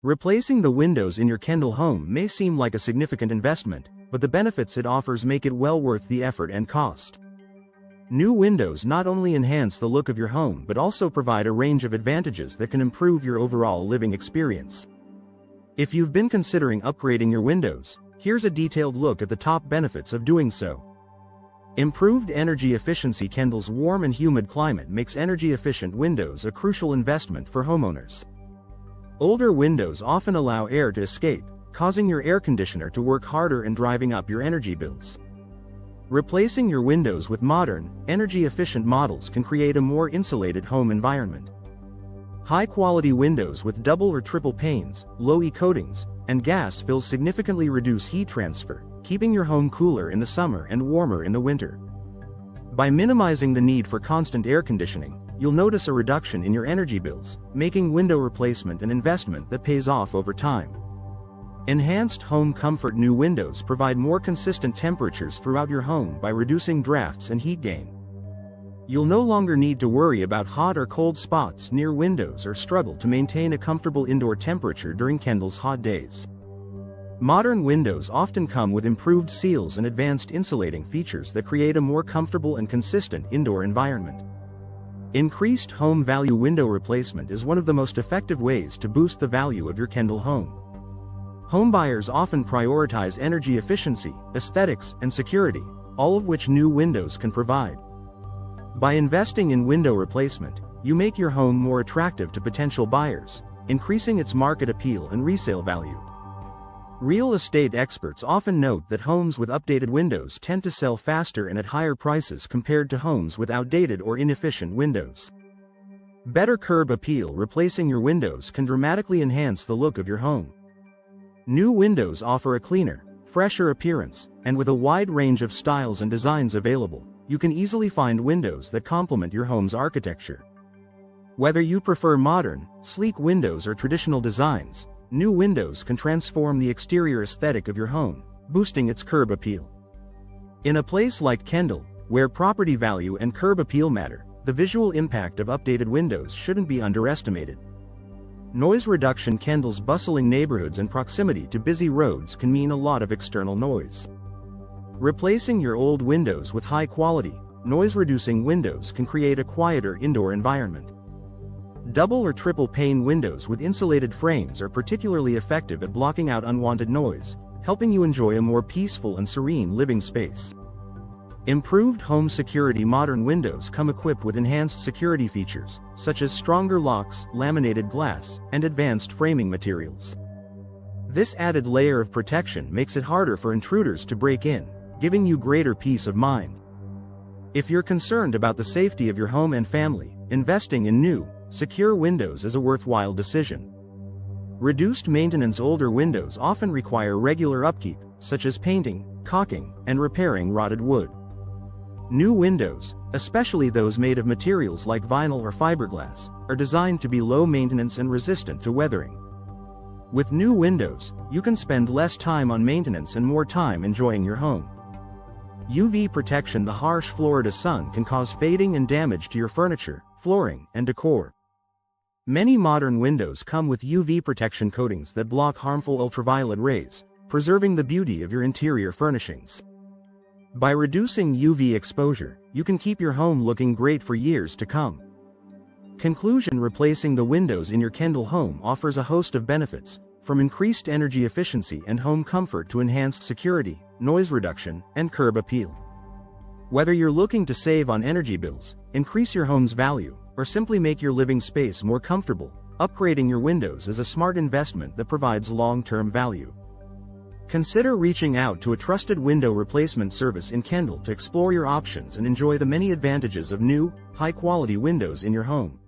Replacing the windows in your Kendall home may seem like a significant investment, but the benefits it offers make it well worth the effort and cost. New windows not only enhance the look of your home but also provide a range of advantages that can improve your overall living experience. If you've been considering upgrading your windows, here's a detailed look at the top benefits of doing so. Improved energy efficiency. Kendall's warm and humid climate makes energy-efficient windows a crucial investment for homeowners. Older windows often allow air to escape, causing your air conditioner to work harder and driving up your energy bills. Replacing your windows with modern, energy-efficient models can create a more insulated home environment. High-quality windows with double or triple panes, low-E coatings, and gas fills significantly reduce heat transfer, keeping your home cooler in the summer and warmer in the winter. By minimizing the need for constant air conditioning, you'll notice a reduction in your energy bills, making window replacement an investment that pays off over time. Enhanced home comfort. New windows provide more consistent temperatures throughout your home by reducing drafts and heat gain. You'll no longer need to worry about hot or cold spots near windows or struggle to maintain a comfortable indoor temperature during Kendall's hot days. Modern windows often come with improved seals and advanced insulating features that create a more comfortable and consistent indoor environment. Increased home value. Window replacement is one of the most effective ways to boost the value of your Kendall home. Homebuyers often prioritize energy efficiency, aesthetics, and security, all of which new windows can provide. By investing in window replacement, you make your home more attractive to potential buyers, increasing its market appeal and resale value. Real estate experts often note that homes with updated windows tend to sell faster and at higher prices compared to homes with outdated or inefficient windows. Better curb appeal. Replacing your windows can dramatically enhance the look of your home. New windows offer a cleaner, fresher appearance, and with a wide range of styles and designs available, you can easily find windows that complement your home's architecture. Whether you prefer modern, sleek windows or traditional designs, new windows can transform the exterior aesthetic of your home, boosting its curb appeal. In a place like Kendall, where property value and curb appeal matter, the visual impact of updated windows shouldn't be underestimated. Noise reduction. Kendall's bustling neighborhoods and proximity to busy roads can mean a lot of external noise. Replacing your old windows with high-quality, noise-reducing windows can create a quieter indoor environment. Double or triple pane windows with insulated frames are particularly effective at blocking out unwanted noise, helping you enjoy a more peaceful and serene living space. Improved home security. Modern windows come equipped with enhanced security features, such as stronger locks, laminated glass, and advanced framing materials. This added layer of protection makes it harder for intruders to break in, giving you greater peace of mind. If you're concerned about the safety of your home and family, investing in new, secure windows is a worthwhile decision. Reduced maintenance. Older windows often require regular upkeep, such as painting, caulking, and repairing rotted wood. New windows, especially those made of materials like vinyl or fiberglass, are designed to be low maintenance and resistant to weathering. With new windows, you can spend less time on maintenance and more time enjoying your home. UV protection. The harsh Florida sun can cause fading and damage to your furniture, flooring, and decor. Many modern windows come with UV protection coatings that block harmful ultraviolet rays, preserving the beauty of your interior furnishings. By reducing UV exposure, you can keep your home looking great for years to come. Conclusion. Replacing the windows in your Kendall home offers a host of benefits, from increased energy efficiency and home comfort to enhanced security, noise reduction, and curb appeal. Whether you're looking to save on energy bills, increase your home's value, or simply make your living space more comfortable, upgrading your windows is a smart investment that provides long-term value. Consider reaching out to a trusted window replacement service in Kendall to explore your options and enjoy the many advantages of new, high-quality windows in your home.